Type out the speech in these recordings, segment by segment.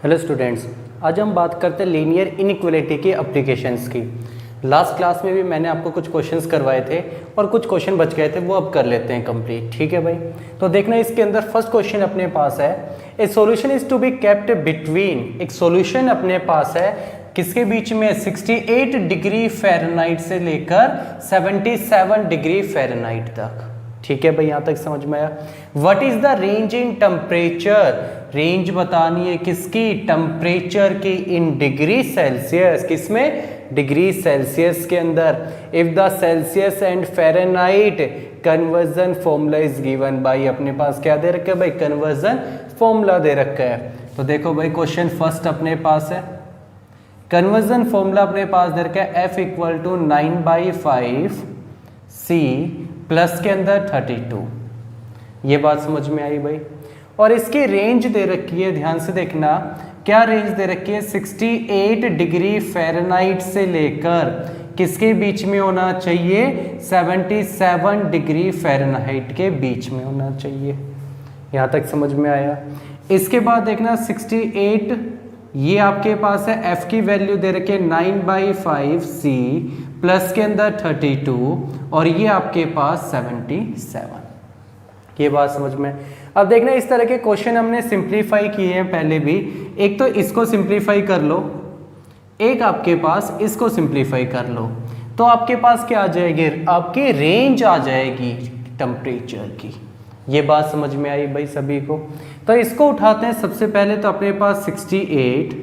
Hello students, आज हम बात करते हैं लीनियर इनइक्वालिटी की एप्लीकेशंस की। लास्ट क्लास में भी मैंने आपको कुछ क्वेश्चंस करवाए थे और कुछ क्वेश्चन बच गए थे, वो अब कर लेते हैं कंप्लीट। ठीक है भाई, तो देखना इसके अंदर फर्स्ट क्वेश्चन अपने पास है, a solution is to be kept between. एक सॉल्यूशन अपने पास है किसके बीच में, 68 डिग्री फ़ारेनहाइट से लेकर 77 डिग्री फ़ारेनहाइट तक। ठीक है भाई, यहाँ तक समझ में आया। What is the range in temperature, range बतानी है किसकी, टेम्परेचर की, इन डिग्री सेल्सियस, किसमें, डिग्री सेल्सियस के अंदर। If the Celsius and Fahrenheit conversion formula is given by, अपने पास क्या दे रखा है भाई, कन्वर्जन फॉर्मूला दे रखा है। तो देखो भाई क्वेश्चन फर्स्ट अपने पास है, कन्वर्जन फॉर्मूला अपने पास दे रखा है, F equal to 9/5 C plus के अंदर 32। ये बात समझ में आई भाई। और इसकी रेंज दे रखी है, ध्यान से देखना क्या रेंज दे रखी है, 68 डिग्री फ़ारेनहाइट से लेकर किसके बीच में होना चाहिए, 77 डिग्री फ़ारेनहाइट के बीच में होना चाहिए। यहाँ तक समझ में आया। इसके बाद देखना 68, ये आपके पास है F की वैल्यू दे रखी है 9/5 C प्लस के अंदर 32 और ये आपके पास 77। ये बात समझ में। अब देखना इस तरह के क्वेश्चन हमने सिंप्लीफाई किए हैं पहले भी। एक तो इसको सिंप्लीफाई कर लो, एक आपके पास इसको सिंप्लीफाई कर लो, तो आपके पास क्या आ जाएगी, आपकी रेंज आ जाएगी टेम्परेचर की। ये बात समझ में आई भाई सभी को। तो इसको उठाते हैं सबसे पहले, तो अपने पास 68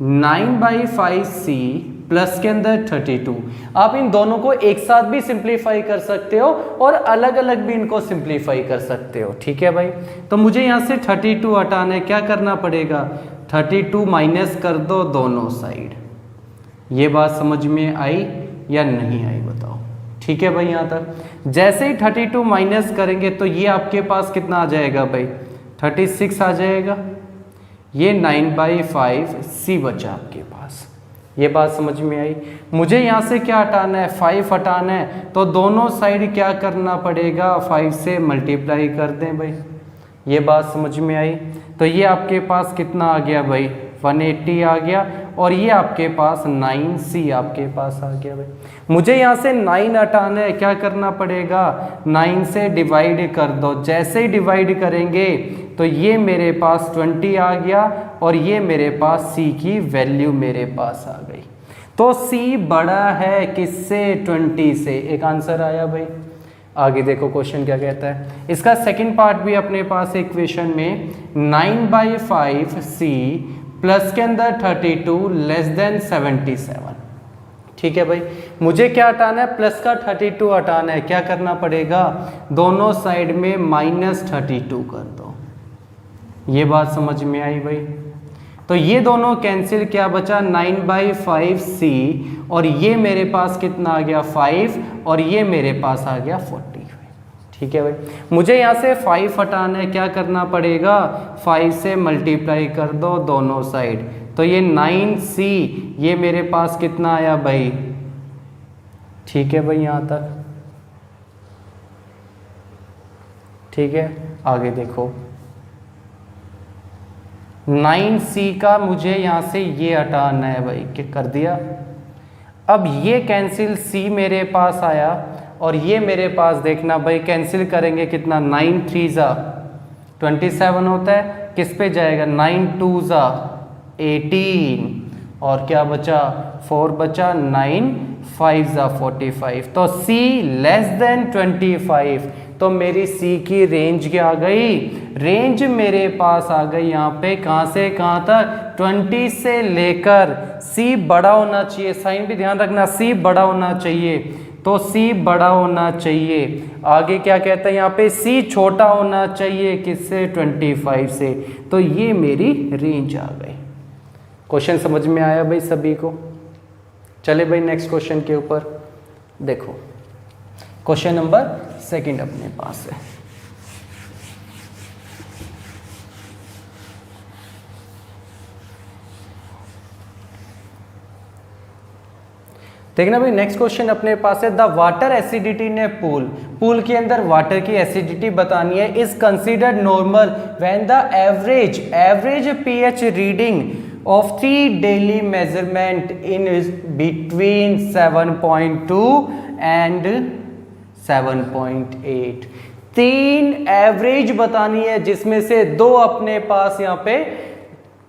9/5 C प्लस के अंदर 32। आप इन दोनों को एक साथ भी सिंप्लीफाई कर सकते हो और अलग अलग भी इनको सिंप्लीफाई कर सकते हो। ठीक है भाई, तो मुझे यहाँ से 32 हटाना है, क्या करना पड़ेगा, 32 माइनस कर दो दोनों साइड। ये बात समझ में आई या नहीं आई बताओ। ठीक है भाई, यहाँ तक जैसे ही 32 माइनस करेंगे तो ये आपके पास कितना आ जाएगा भाई, 36 आ जाएगा। ये 9/5 C बचा आपके पास। ये बात समझ में आई। मुझे यहाँ से क्या हटाना है, 5 हटाना है, तो दोनों साइड क्या करना पड़ेगा, 5 से मल्टीप्लाई कर दें भाई। ये बात समझ में आई। तो ये आपके पास कितना आ गया भाई, 180 आ गया और ये आपके पास 9C आपके पास आ गया भाई। मुझे यहाँ से 9 हटाना है, क्या करना पड़ेगा, 9 से डिवाइड कर दो। जैसे ही डिवाइड करेंगे तो ये मेरे पास 20 आ गया और ये मेरे पास C की वैल्यू मेरे पास आ गई। तो C बड़ा है किससे, 20 से। एक आंसर आया भाई। आगे देखो क्वेश्चन क्या कहता है। इसका सेकंड पार्ट भी अपने पास इक्वेशन में 9/5 C प्लस के अंदर 32 लेस देन 77। ठीक है भाई, मुझे क्या हटाना है, प्लस का 32 हटाना है, क्या करना पड़ेगा, दोनों साइड में -32 कर दो। ये बात समझ में आई भाई। तो ये दोनों कैंसिल, क्या बचा 9/5 C और ये मेरे पास कितना आ गया 5 और ये मेरे पास आ गया 40। ठीक है भाई, मुझे यहाँ से 5 हटाना है, क्या करना पड़ेगा, 5 से मल्टीप्लाई कर दो दोनों साइड। तो ये 9C, ये मेरे पास कितना आया भाई। ठीक है भाई, यहाँ तक ठीक है। आगे देखो 9C का मुझे यहाँ से ये हटाना है भाई, क्या कर दिया। अब ये कैंसिल, C मेरे पास आया और ये मेरे पास देखना भाई, कैंसिल करेंगे कितना, 9 3 27 होता है, किस पे जाएगा, 9 2 18 और क्या बचा 4 बचा, 9 5 45। तो C लेस देन 25। तो मेरी C की रेंज क्या आ गई, रेंज मेरे पास आ गई यहाँ पे, कहाँ से कहाँ तक, 20 से लेकर, C बड़ा होना चाहिए, साइन भी ध्यान रखना, C बड़ा होना चाहिए। तो C बड़ा होना चाहिए। आगे क्या कहता है यहाँ पे, C छोटा होना चाहिए किससे, 25 से। तो ये मेरी रेंज आ गई। क्वेश्चन समझ में आया भाई सभी को। चले भाई नेक्स्ट क्वेश्चन के ऊपर देखो। क्वेश्चन नंबर सेकंड अपने पास है। देखना भाई नेक्स्ट क्वेश्चन अपने पास है, the water acidity in A pool, pool के अंदर वाटर की एसिडिटी बतानी है, is considered normal when the average pH reading of 3 daily measurement in between 7.2 and 7.8। 3 average बतानी है जिसमें से 2 अपने पास यहाँ पे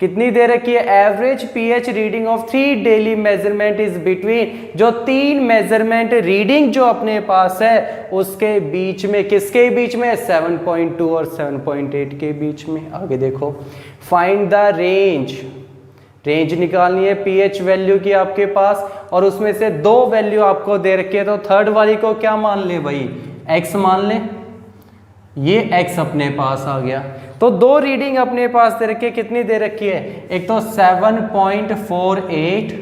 कितनी दे रखी है, average pH reading of 3 daily measurement is between, जो 3 मेजरमेंट रीडिंग जो अपने पास है उसके बीच में, किसके बीच में, 7.2 और 7.8 के बीच में। आगे देखो, फाइंड द रेंज निकालनी है पीएच वैल्यू की आपके पास, और उसमें से 2 वैल्यू आपको दे रखी है, तो थर्ड वाली को क्या मान ले भाई, x मान ले, ये x अपने पास आ गया। तो 2 रीडिंग अपने पास दे रखी है, कितनी दे रखी है, एक तो 7.48,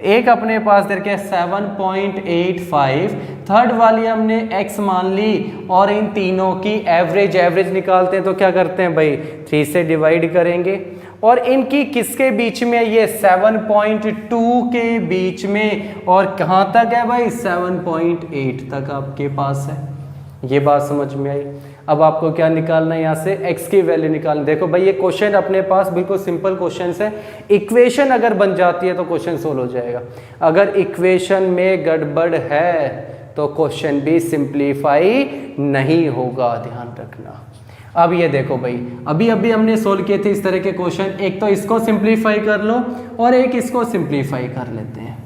एक अपने पास दे रखी है 7.85, थर्ड वाली हमने x मान ली, और इन तीनों की एवरेज निकालते हैं तो क्या करते हैं भाई, 3 से डिवाइड करेंगे, और इनकी किसके बीच में, ये 7.2 के बीच में, और कहाँ तक है भाई, 7.8 तक आपके पास है। ये बात समझ में आई। अब आपको क्या निकालना है, यहाँ से x की वैल्यू निकालना। देखो भाई ये क्वेश्चन अपने पास बिल्कुल सिंपल क्वेश्चन है, इक्वेशन अगर बन जाती है तो क्वेश्चन सोल्व हो जाएगा, अगर इक्वेशन में गड़बड़ है तो क्वेश्चन भी सिंप्लीफाई नहीं होगा, ध्यान रखना। अब ये देखो भाई, अभी हमने सोल्व किए थे इस तरह के क्वेश्चन, एक तो इसको सिंप्लीफाई कर लो और एक इसको सिंप्लीफाई कर लेते हैं,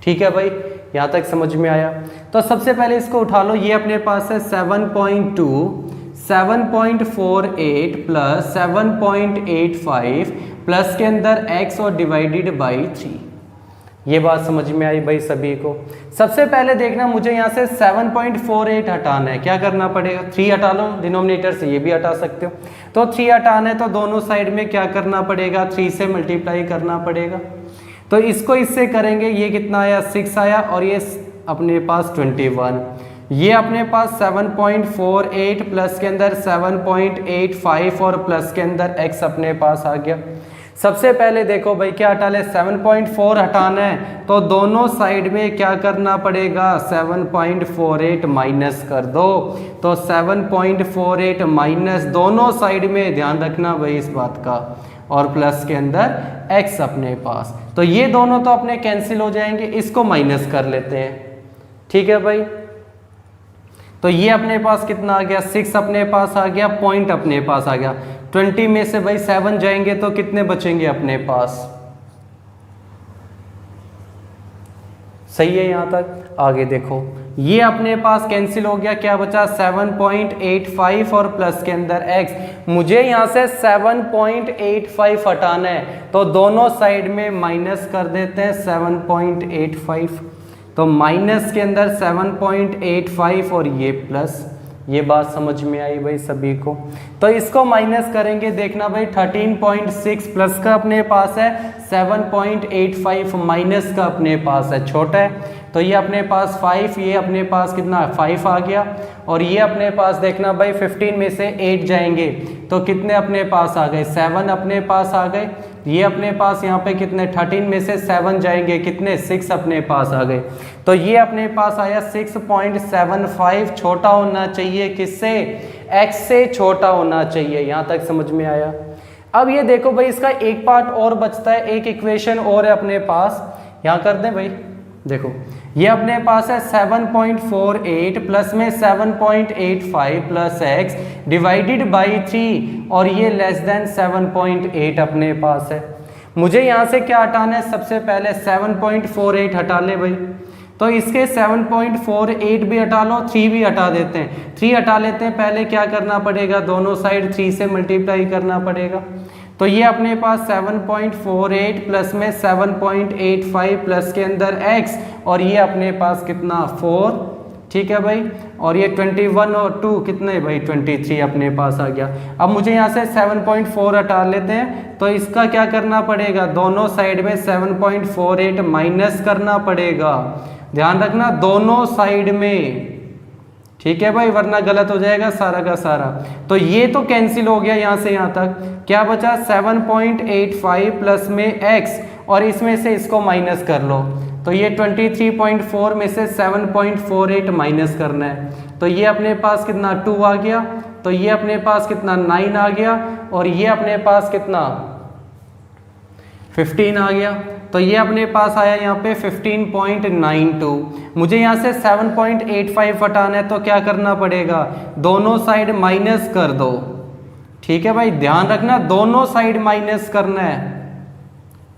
ठीक है भाई, यहाँ तक समझ में आया। तो सबसे पहले इसको उठा लो, ये अपने पास है 7.2, 7.48 प्लस 7.85 प्लस के अंदर x और डिवाइडेड बाई 3। ये बात समझ में आई भाई सभी को। सबसे पहले देखना, मुझे यहाँ से 7.48 हटाना है, क्या करना पड़ेगा, 3 हटा लो डिनोमिनेटर से, ये भी हटा सकते हो, तो 3 हटाना है तो दोनों साइड में क्या करना पड़ेगा, 3 से मल्टीप्लाई करना पड़ेगा। तो इसको इससे करेंगे, ये कितना आया, 6 आया, और ये अपने पास 21, ये अपने पास 7.48 प्लस के अंदर 7.85 और प्लस के अंदर x अपने पास आ गया। सबसे पहले देखो भाई क्या हटा ले, 7.4 हटाना है तो दोनों साइड में क्या करना पड़ेगा, 7.48 माइनस कर दो, तो 7.48 माइनस दोनों साइड में, ध्यान रखना भाई इस बात का, और प्लस के अंदर x अपने पास, तो ये दोनों तो अपने कैंसिल हो जाएंगे, इसको माइनस कर लेते हैं, ठीक है भाई। तो ये अपने पास कितना आ गया, 6 अपने पास आ गया, पॉइंट अपने पास आ गया, 20 में से भाई 7 जाएंगे तो कितने बचेंगे अपने पास, सही है यहाँ तक। आगे देखो, ये अपने पास कैंसिल हो गया, क्या बचा 7.85 और प्लस के अंदर x, मुझे यहाँ से 7.85 हटाना है तो दोनों साइड में माइनस कर देते हैं 7.85, तो माइनस के अंदर 7.85 और ये प्लस, ये बात समझ में आई भाई सभी को। तो इसको माइनस करेंगे, देखना भाई 13.6 प्लस का अपने पास है, 7.85 माइनस का अपने पास है, छोटा है, तो ये अपने पास 5, ये अपने पास कितना 5 आ गया, और ये अपने पास देखना भाई 15 में से 8 जाएंगे तो कितने अपने पास आ गए, 7 अपने पास आ गए, ये अपने पास यहाँ पे कितने 13 में से 7 जाएंगे, कितने 6 अपने पास आ गए, तो ये अपने पास आया 6.75, छोटा होना चाहिए किससे, x से छोटा होना चाहिए, यहाँ तक समझ में आया। अब ये देखो भाई इसका एक पार्ट और बचता है, एक इक्वेशन और है अपने पास, यहाँ कर दें भाई, देखो ये अपने पास है 7.48 प्लस में 7.85 प्लस x डिवाइडेड बाई 3, और ये लेस देन 7.8 अपने पास है। मुझे यहाँ से क्या हटाना है, सबसे पहले 7.48 हटा ले भाई, तो इसके 7.48 भी हटा लो, 3 भी हटा देते हैं, 3 हटा लेते हैं, पहले क्या करना पड़ेगा, दोनों साइड 3 से मल्टीप्लाई करना पड़ेगा, तो ये अपने पास 7.48 प्लस में 7.85 प्लस के अंदर x, और ये अपने पास कितना 4, ठीक है भाई, और ये 21 और 2 कितने भाई 23 अपने पास आ गया। अब मुझे यहाँ से 7.4 हटा लेते हैं, तो इसका क्या करना पड़ेगा, दोनों साइड में 7.48 माइनस करना पड़ेगा, ध्यान रखना दोनों साइड में, ठीक है भाई, वरना गलत हो जाएगा सारा का सारा। तो ये तो कैंसिल हो गया यहाँ से यहाँ तक, क्या बचा 7.85 प्लस में x, और इसमें से इसको माइनस कर लो, तो ये 23.4 में से 7.48 माइनस करना है, तो ये अपने पास कितना 2 आ गया, तो ये अपने पास कितना 9 आ गया, और ये अपने पास कितना 15 आ गया, तो ये अपने पास आया यहाँ पे 15.92। मुझे यहाँ से 7.85 हटाना है, तो क्या करना पड़ेगा, दोनों साइड माइनस कर दो। ठीक है भाई, ध्यान रखना दोनों साइड माइनस करना है।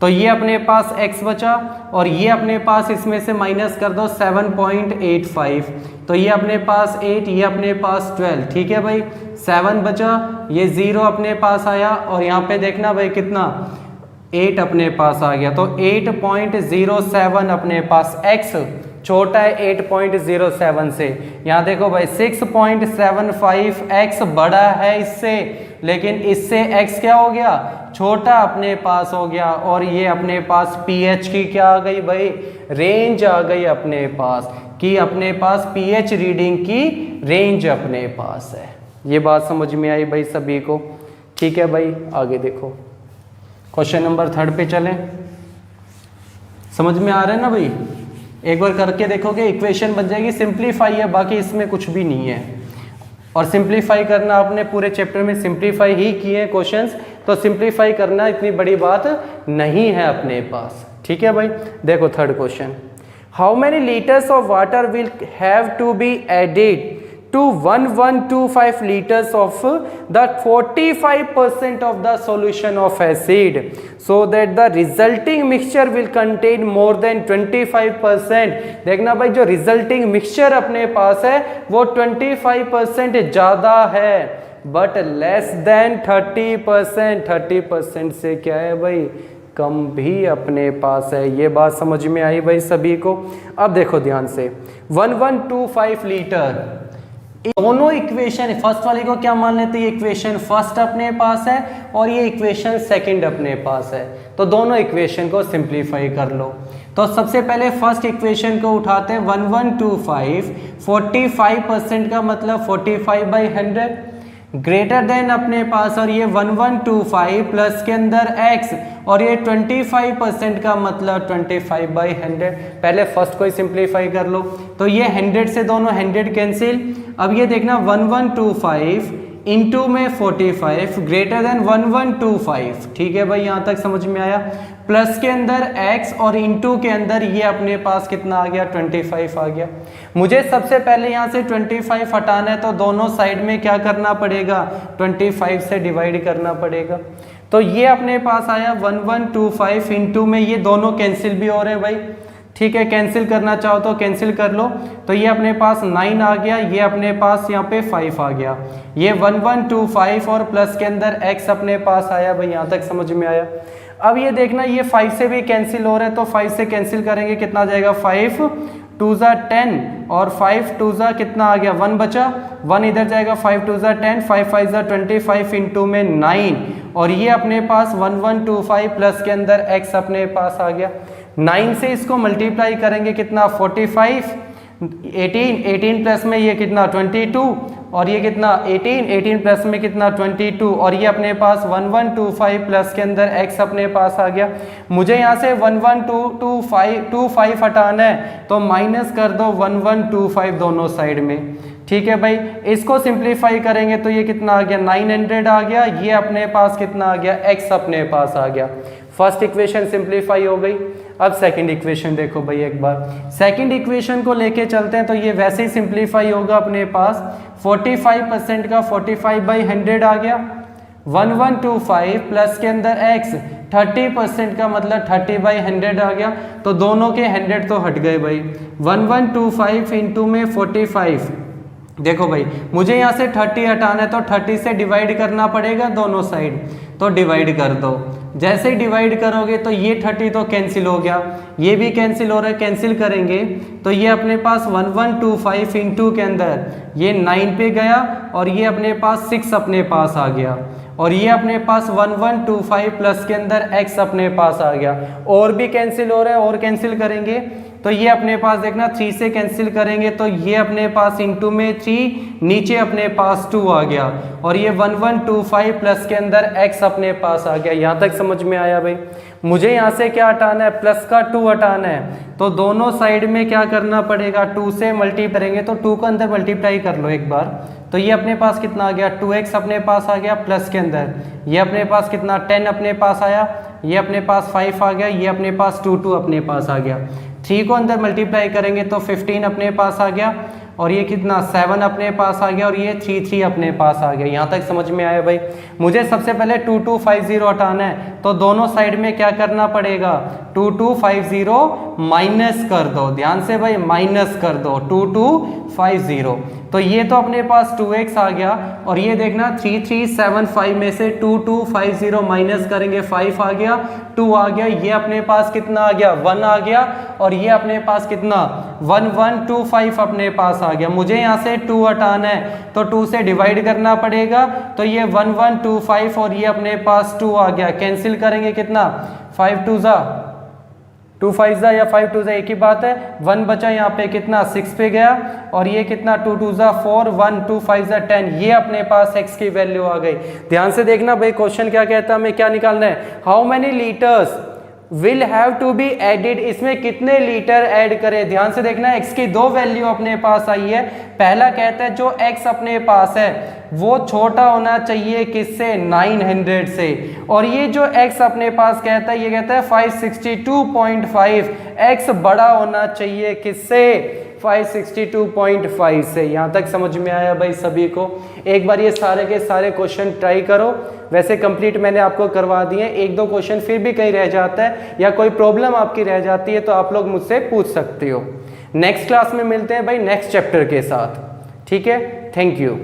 तो ये अपने पास x बचा, और ये अपने पास इसमें से माइनस कर दो 7.85, तो ये अपने पास 8, ये अपने पास 12। ठीक है भाई, 7 बचा, ये 0 अपने पास आया, और यहाँ पे देखना भाई कितना 8 अपने पास आ गया, तो 8.07 अपने पास। x छोटा है 8.07 से। यहाँ देखो भाई 6.75 x बड़ा है इससे, लेकिन इससे x क्या हो गया, छोटा अपने पास हो गया, और ये अपने पास pH की क्या आ गई भाई, रेंज आ गई अपने पास, कि अपने पास pH रीडिंग की रेंज अपने पास है। ये बात समझ में आई भाई सभी को। ठीक है भाई, आगे देखो क्वेश्चन नंबर 3 पे चलें। समझ में आ रहा है ना भाई, एक बार करके देखोगे इक्वेशन बन जाएगी, सिंप्लीफाई है, बाकी इसमें कुछ भी नहीं है। और सिंप्लीफाई करना आपने पूरे चैप्टर में सिंप्लीफाई ही किए हैं क्वेश्चंस, तो सिंप्लीफाई करना इतनी बड़ी बात नहीं है अपने पास। ठीक है भाई, देखो 3rd question, how many litres of water will have to be added to 1125 liters of the 45% of the solution of acid, so that the resulting mixture will contain more than 25%। देखना भाई, जो रिजल्टिंग मिक्सचर अपने पास है वो 25% ज़्यादा है, but less than 30%। 30% से क्या है भाई, कम भी अपने पास है। ये बात समझ में आई भाई सभी को। अब देखो ध्यान से, 1125 लीटर, दोनों इक्वेशन, फर्स्ट वाले को क्या मान लेते हैं, इक्वेशन फर्स्ट अपने पास है और ये इक्वेशन सेकंड अपने पास है, तो दोनों इक्वेशन को सिंप्लीफाई कर लो। तो सबसे पहले फर्स्ट इक्वेशन को उठाते हैं, 1125 45% का मतलब 45/100 ग्रेटर देन अपने पास, और ये 1125 प्लस के अंदर x, और ये 25% का मतलब 25/100। पहले फर्स्ट को ही सिंप्लीफाई कर लो, तो ये 100 से दोनों 100 कैंसिल। अब ये देखना 1125 इंटू में 45 ग्रेटर देन 1125। ठीक है भाई, यहाँ तक समझ में आया। प्लस के अंदर x और इंटू के अंदर ये अपने पास कितना आ गया, 25 आ गया। मुझे सबसे पहले यहाँ से 25 हटाना है, तो दोनों साइड में क्या करना पड़ेगा, 25 से डिवाइड करना पड़ेगा। तो ये अपने पास आया 1125 इंटू में, ये दोनों कैंसिल भी हो रहे हैं भाई। ठीक है, कैंसिल करना चाहो तो कैंसिल कर लो, तो ये अपने पास 9 आ गया, ये अपने पास यहाँ पे 5 आ गया। ये 1125 और प्लस के अंदर x अपने पास आया भाई, यहाँ तक समझ में आया। अब ये देखना, ये 5 से भी कैंसिल हो रहा है, तो 5 से कैंसिल करेंगे कितना जाएगा, 5 2 ज़ा 10 और 5 2 ज़ा कितना आ गया, 1 बचा, 1 इधर जाएगा, 5 2 ज़ा 10, 5 5 ज़ा 25 इंटू में 9, और ये अपने पास 1125 प्लस के अंदर x अपने पास आ गया। 9 से इसको मल्टीप्लाई करेंगे कितना, 45, 18 प्लस में ये कितना 22, और ये कितना 18 प्लस में कितना 22, और ये अपने पास 1125 प्लस के अंदर x अपने पास आ गया। मुझे यहाँ से 1125 हटाना है, तो माइनस कर दो 1125 दोनों साइड में। ठीक है भाई, इसको सिंप्लीफाई करेंगे तो ये कितना आ गया, 900 आ गया, ये अपने पास कितना आ गया, x अपने पास आ गया। फर्स्ट इक्वेशन सिंप्लीफाई हो गई। अब सेकंड इक्वेशन देखो भाई एक बार, सेकंड इक्वेशन को लेके चलते हैं, तो ये वैसे ही सिंप्लीफाई होगा अपने पास। 45% का 45/100 आ गया, 1125 प्लस के अंदर x, 30% का मतलब 30/100 आ गया, तो दोनों के 100 तो हट गए भाई। 1125 इंटू में 45, देखो भाई मुझे यहाँ से 30 हटाना है, तो 30 से डिवाइड करना पड़ेगा दोनों साइड, तो डिवाइड कर दो। जैसे ही डिवाइड करोगे तो ये 30 तो कैंसिल हो गया, ये भी कैंसिल हो रहा है, कैंसिल करेंगे तो ये अपने पास 1125 इंटू के अंदर ये 9 पे गया, और ये अपने पास 6 अपने पास आ गया, और ये अपने पास 1125 प्लस के अंदर x अपने पास आ गया। और भी कैंसिल हो रहा है, और कैंसिल करेंगे तो ये अपने पास देखना 3 से कैंसिल करेंगे तो ये अपने पास इंटू में 3, नीचे अपने पास 2 आ गया और ये 1125 प्लस के अंदर x अपने पास आ गया। यहाँ तक समझ में आया भाई? मुझे यहाँ से क्या हटाना है, प्लस का 2 हटाना है, तो दोनों साइड में क्या करना पड़ेगा, 2 से मल्टीप्लाई करेंगे तो 2 को अंदर मल्टीप्लाई कर लो एक बार, तो ये अपने पास कितना आ गया 2x अपने पास आ गया प्लस के अंदर, ये अपने पास कितना 10 अपने पास आया, ये अपने पास 5 आ गया, ये अपने पास 2 अपने पास आ गया, 3 को अंदर मल्टीप्लाई करेंगे तो 15 अपने पास आ गया और ये कितना 7 अपने पास आ गया और ये 3 अपने पास आ गया। यहाँ तक समझ में आया भाई? मुझे सबसे पहले 2250 हटाना है तो दोनों साइड में क्या करना पड़ेगा, 2250 माइनस कर दो, ध्यान से भाई माइनस कर दो 2250, तो ये तो अपने पास 2x आ गया और ये देखना 3375 में से 2250 माइनस करेंगे 5 आ गया, 2 आ गया, ये अपने पास कितना आ गया 1 आ गया और ये अपने पास कितना 1125 अपने पास आ गया। मुझे यहाँ से 2 हटाना है तो 2 से डिवाइड करना पड़ेगा, तो ये 1125 और ये अपने पास 2 आ गया, कैंसिल करेंगे कितना 5 2 जा 2 5 जा या 5 2 जा एक ही बात है, 1 बचा यहाँ पे कितना 6 पे गया और ये कितना 2 2 जा 4 1 2 5 जा 10, ये अपने पास x की वैल्यू आ गई। ध्यान से देखना भाई क्वेश्चन क्या कहता है, हमें क्या निकालना है, how many litres will have to be added, इसमें कितने लीटर ऐड करें। ध्यान से देखना x की 2 वैल्यू अपने पास आई है, पहला कहता है जो x अपने पास है वो छोटा होना चाहिए किससे 900 से, और ये जो x अपने पास कहता है ये कहता है 562.5, x बड़ा होना चाहिए किससे 562.5 से। यहाँ तक समझ में आया भाई सभी को? एक बार ये सारे के सारे क्वेश्चन ट्राई करो, वैसे कंप्लीट मैंने आपको करवा दिए, 1-2 क्वेश्चन फिर भी कहीं रह जाता है या कोई प्रॉब्लम आपकी रह जाती है तो आप लोग मुझसे पूछ सकते हो। नेक्स्ट क्लास में मिलते हैं भाई नेक्स्ट चैप्टर के साथ, ठीक है? Thank you.